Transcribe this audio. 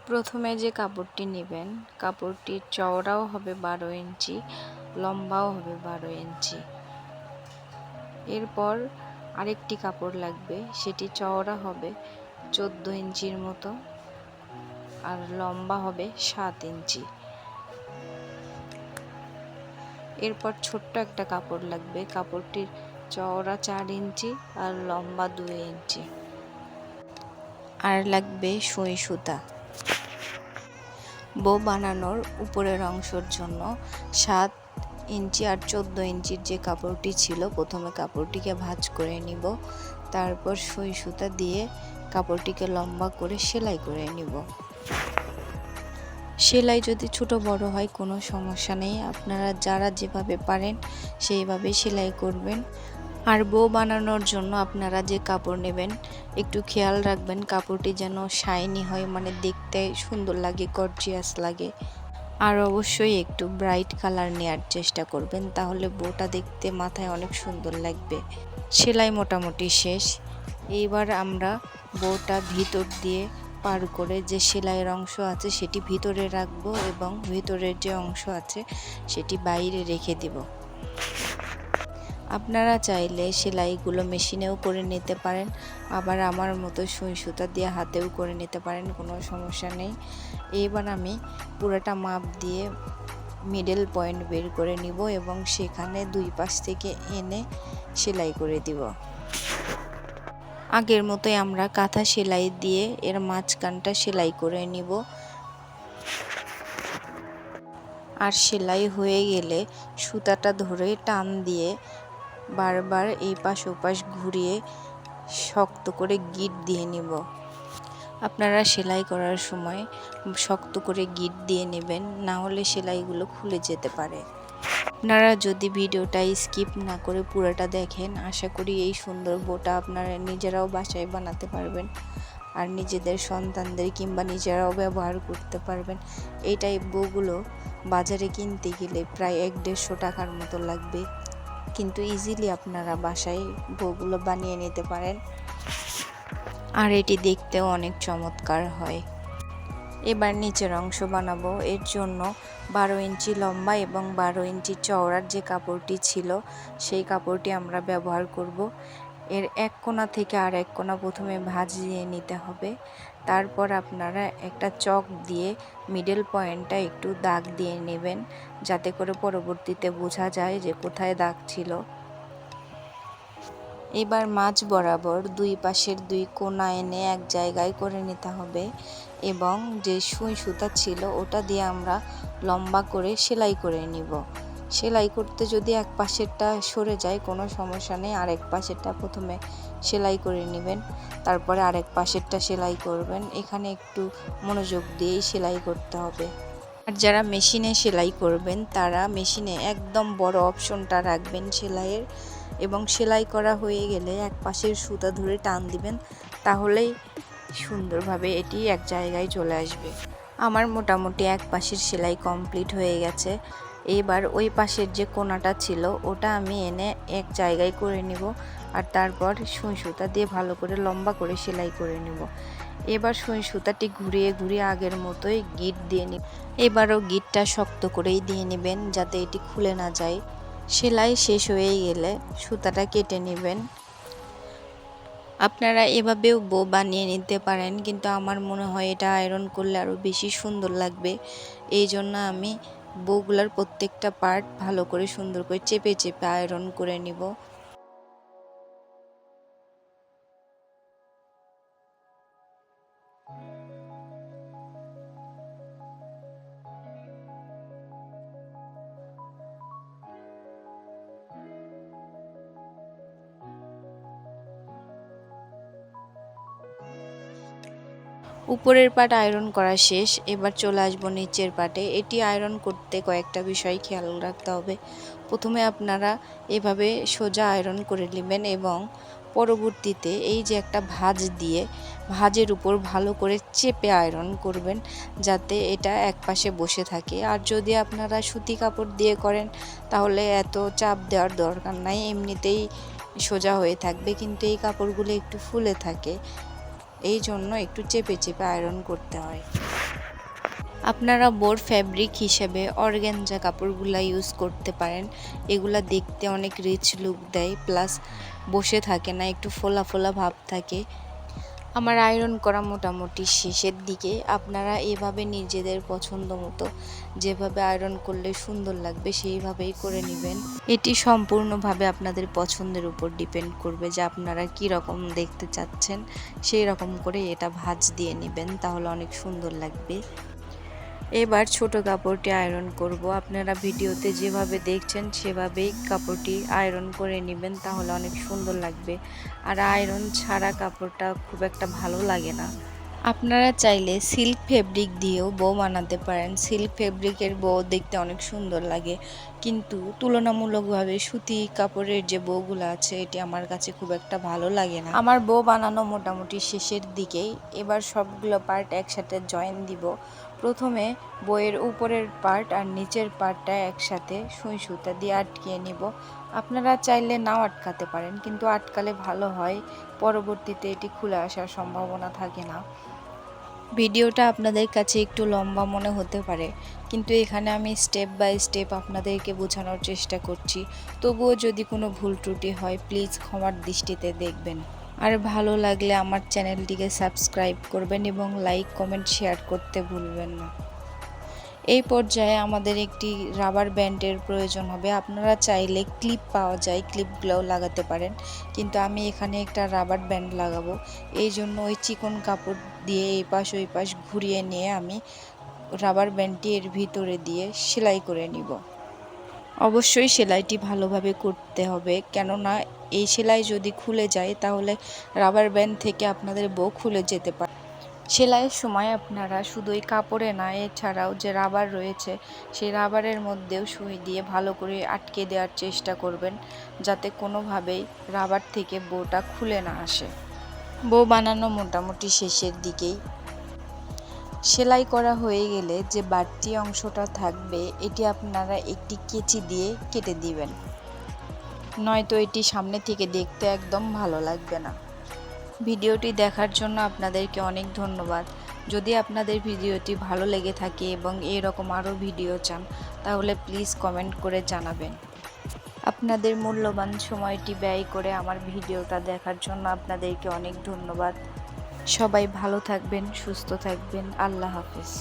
প্রথমে যে কাপড়টি নেবেন, কাপড়টির চওড়াও হবে 12 ইঞ্চি, লম্বাও হবে 12 ইঞ্চি। এরপর আরেকটি কাপড় লাগবে, সেটি চওড়া হবে 14 ইঞ্চির মতো আর লম্বা হবে 7 ইঞ্চি। এরপর ছোট্ট একটা কাপড় লাগবে, কাপড়টির চওড়া 4 ইঞ্চি আর লম্বা 2 ইঞ্চি। আর লাগবে সুই সুতা। বো বানানোর উপরের অংশের জন্য 7 ইঞ্চি আর 14 ইঞ্চির যে কাপড়টি ছিল, প্রথমে কাপড়টিকে ভাঁজ করে নিব, তারপর সুই সুতা দিয়ে কাপড়টিকে লম্বা করে সেলাই করে নিব। সেলাই যদি ছোট বড় হয় কোনো সমস্যা নেই, আপনারা যারা যেভাবে পারেন সেইভাবে সেলাই করবেন। আর বো বানানোর জন্য আপনারা যে কাপড় নেবেন একটু খেয়াল রাখবেন কাপড়টি যেন শাইনি হয়, মানে দেখতে সুন্দর লাগে, গর্জিয়াস লাগে। আর অবশ্যই একটু ব্রাইট কালার নেওয়ার চেষ্টা করবেন, তাহলে বোটা দেখতে মাথায় অনেক সুন্দর লাগবে। সেলাই মোটামুটি শেষ। এইবার আমরা বোটা ভিতর দিয়ে পার করে যে সেলাইয়ের অংশ আছে সেটি ভিতরে রাখবো এবং ভিতরের যে অংশ আছে সেটি বাইরে রেখে দিব। আপনারা চাইলে সেলাইগুলো মেশিনেও করে নিতে পারেন, আবার আমার মতো সুই সুতা দিয়ে হাতেও করে নিতে পারেন, কোনো সমস্যা নেই। এবার আমি পুরোটা মাপ দিয়ে মিডল পয়েন্ট বের করে নিব এবং সেখানে দুই পাশ থেকে এনে সেলাই করে দিব। আগের মতোই আমরা কাঁথা সেলাই দিয়ে এর মাঝখানটা সেলাই করে নিব। আর সেলাই হয়ে গেলে সুতাটা ধরে টান দিয়ে বারবার এই পাশ ওপাশ ঘুরিয়ে শক্ত করে গিঁট দিয়ে নিব। আপনারা সেলাই করার সময় শক্ত করে গিঁট দিয়ে নেবেন, না হলে সেলাইগুলো খুলে যেতে পারে। আপনারা যদি ভিডিওটা স্কিপ না করে পুরোটা দেখেন, আশা করি এই সুন্দর বোটা আপনারা নিজেরাও বাসায় বানাতে পারবেন আর নিজেদের সন্তানদের কিংবা নিজেরাও ব্যবহার করতে পারবেন। এই টাইপ বউগুলো বাজারে কিনতে গেলে প্রায় 1-150 টাকার মতো লাগবে, কিন্তু ইজিলি আপনারা বাসায় বউগুলো বানিয়ে নিতে পারেন। আর এটি দেখতেও অনেক চমৎকার হয়। এবার নিচের অংশ বানাবো। এর জন্য 12 ইঞ্চি লম্বা এবং 12 ইঞ্চি চওড়ার যে কাপড়টি ছিল সেই কাপড়টি আমরা ব্যবহার করব। এর এক কোণা থেকে আর এক কোণা প্রথমে ভাঁজ দিয়ে নিতে হবে। তারপর আপনারা একটা চক দিয়ে মিডল পয়েন্টটা একটু দাগ দিয়ে নেবেন, যাতে করে পরবর্তীতে বোঝা যায় যে কোথায় দাগ ছিল। এবার মাঝ বরাবর দুই পাশের দুই কোণা এনে এক জায়গায় করে নিতে হবে এবং যে সুই সুতা ছিল ওটা দিয়ে আমরা লম্বা করে সেলাই করে নিব। সেলাই করতে যদি এক পাশেরটা সরে যায় কোনো সমস্যা নেই, আরেক পাশেরটা প্রথমে সেলাই করে নেবেন, তারপরে আরেক পাশেরটা সেলাই করবেন। এখানে একটু মনোযোগ দিয়েই সেলাই করতে হবে। আর যারা মেশিনে সেলাই করবেন তারা মেশিনে একদম বড় অপশনটা রাখবেন সেলাইয়ের, এবং সেলাই করা হয়ে গেলে এক পাশের সুতা ধরে টান দিবেন, তাহলেই সুন্দরভাবে এটি এক জায়গায় চলে আসবে। আমার মোটামুটি এক পাশের সেলাই কমপ্লিট হয়ে গেছে। এবার ওই পাশের যে কোণাটা ছিল ওটা আমি এনে এক জায়গায় করে নিব, আর তারপর সুই সুতা দিয়ে ভালো করে লম্বা করে সেলাই করে নিব। এবার সুই সুতাটি ঘুরিয়ে ঘুরিয়ে আগের মতোই গিঁট দিয়ে নিব। এবারও গিঁটটা শক্ত করেই দিয়ে নেবেন যাতে এটি খুলে না যায়। সেলাই শেষ হয়ে গেলে সুতাটা কেটে নেবেন। আপনারা এভাবেও বো বানিয়ে নিতে পারেন, কিন্তু আমার মনে হয় এটা আয়রন করলে আরও বেশি সুন্দর লাগবে। এই জন্য আমি বউগুলার প্রত্যেকটা পার্ট ভালো করে সুন্দর করে চেপে চেপে আয়রন করে নিব। উপরের পাট আয়রন করা শেষ। এবার চলে আসবো নিচের পাটে। এটি আয়রন করতে কয়েকটা বিষয় খেয়াল রাখতে হবে। প্রথমে আপনারা এভাবে সোজা আয়রন করে নেবেন এবং পরবর্তীতে এই যে একটা ভাঁজ দিয়ে ভাঁজের উপর ভালো করে চেপে আয়রন করবেন, যাতে এটা এক পাশে বসে থাকে। আর যদি আপনারা সুতি কাপড় দিয়ে করেন তাহলে এত চাপ দেওয়ার দরকার নাই, এমনিতেই সোজা হয়ে থাকবে, কিন্তু এই কাপড়গুলো একটু ফুলে থাকে, এই জন্য একটু চেপে চেপে আয়রন করতে হয়। আপনারা বোর ফ্যাব্রিক হিসেবে অর্গানজা কাপড়গুলা ইউজ করতে পারেন। এগুলা দেখতে অনেক রিচ লুক দেয়, প্লাস বসে থাকে না, একটু ফোলা ফোলা ভাব থাকে। আমার আয়রন করা মোটামুটি শেষের দিকে। আপনারা এভাবে নিজেদের পছন্দ মতো যেভাবে আয়রন করলে সুন্দর লাগবে সেইভাবেই করে নেবেন। এটি সম্পূর্ণভাবে আপনাদের পছন্দের উপর ডিপেন্ড করবে যে আপনারা কি রকম দেখতে চাচ্ছেন, সেই রকম করে এটা ভাঁজ দিয়ে নেবেন, তাহলে অনেক সুন্দর লাগবে। এবার ছোট কাপড়টি আয়রন করব। আপনারা ভিডিওতে যেভাবে দেখছেন সেভাবেই কাপড়টি আয়রন করে নেবেন, তাহলে অনেক সুন্দর লাগবে। আর আয়রন ছাড়া কাপড়টা খুব একটা ভালো লাগে না। আপনারা চাইলে সিল্ক ফেব্রিক দিয়েও বো বানাতে পারেন। সিল্ক ফেব্রিকের বো দেখতে অনেক সুন্দর লাগে, কিন্তু তুলনামূলকভাবে সুতি কাপড়ের যে বউগুলো আছে এটি আমার কাছে খুব একটা ভালো লাগে না। আমার বো বানানো মোটামুটি শেষের দিকেই। এবার সবগুলো পার্ট একসাথে জয়েন দিব। প্রথমে বইয়ের উপরের পার্ট আর নিচের পার্টটা একসাথে সুই সুতা দিয়ে আটকিয়ে নিব। আপনারা চাইলে নাও আটকাতে পারেন, কিন্তু আটকালে ভালো হয়, পরবর্তীতে এটি খুলে আসার সম্ভাবনা থাকে না। ভিডিওটা আপনাদের কাছে একটু লম্বা মনে হতে পারে, কিন্তু এখানে আমি স্টেপ বাই স্টেপ আপনাদেরকে বোঝানোর চেষ্টা করছি। তবুও যদি কোনো ভুল ত্রুটি হয় প্লিজ ক্ষমার দৃষ্টিতে দেখবেন। আর ভালো লাগলে আমার চ্যানেলটিকে সাবস্ক্রাইব করবেন এবং লাইক কমেন্ট শেয়ার করতে ভুলবেন না। এই পর্যায়ে আমাদের একটি রাবার ব্যান্ডের প্রয়োজন হবে। আপনারা চাইলে ক্লিপ পাওয়া যায়, ক্লিপগুলোও লাগাতে পারেন, কিন্তু আমি এখানে একটা রাবার ব্যান্ড লাগাবো। এই জন্য ওই চিকন কাপড় দিয়ে এই পাশ ওই পাশ ঘুরিয়ে নিয়ে আমি রাবার ব্যান্ডটি এর ভিতরে দিয়ে সেলাই করে নিব। অবশ্যই সেলাইটি ভালোভাবে করতে হবে, কেননা এই সেলাই যদি খুলে যায় তাহলে রাবার ব্যান্ড থেকে আপনাদের বউ খুলে যেতে পারে। সেলাইয়ের সময় আপনারা শুধু এই কাপড়ে না, এছাড়াও যে রাবার রয়েছে সেই রাবারের মধ্যেও সুই দিয়ে ভালো করে আটকে দেওয়ার চেষ্টা করবেন, যাতে কোনোভাবেই রাবার থেকে বউটা খুলে না আসে। বউ বানানো মোটামুটি শেষের দিকেই। সেলাই করা হয়ে গেলে যে বাড়তি অংশটা থাকবে এটি আপনারা একটি কেচি দিয়ে কেটে দিবেন, নয়তো এটি সামনে থেকে দেখতে একদম ভালো লাগবে না। ভিডিওটি দেখার জন্য আপনাদেরকে অনেক ধন্যবাদ। যদি আপনাদের ভিডিওটি ভালো লেগে থাকে এবং এরকম আরও ভিডিও চান তাহলে প্লিজ কমেন্ট করে জানাবেন। আপনাদের মূল্যবান সময়টি ব্যয় করে আমার ভিডিওটা দেখার জন্য আপনাদেরকে অনেক ধন্যবাদ। সবাই ভালো থাকবেন, সুস্থ থাকবেন। আল্লাহ হাফেজ।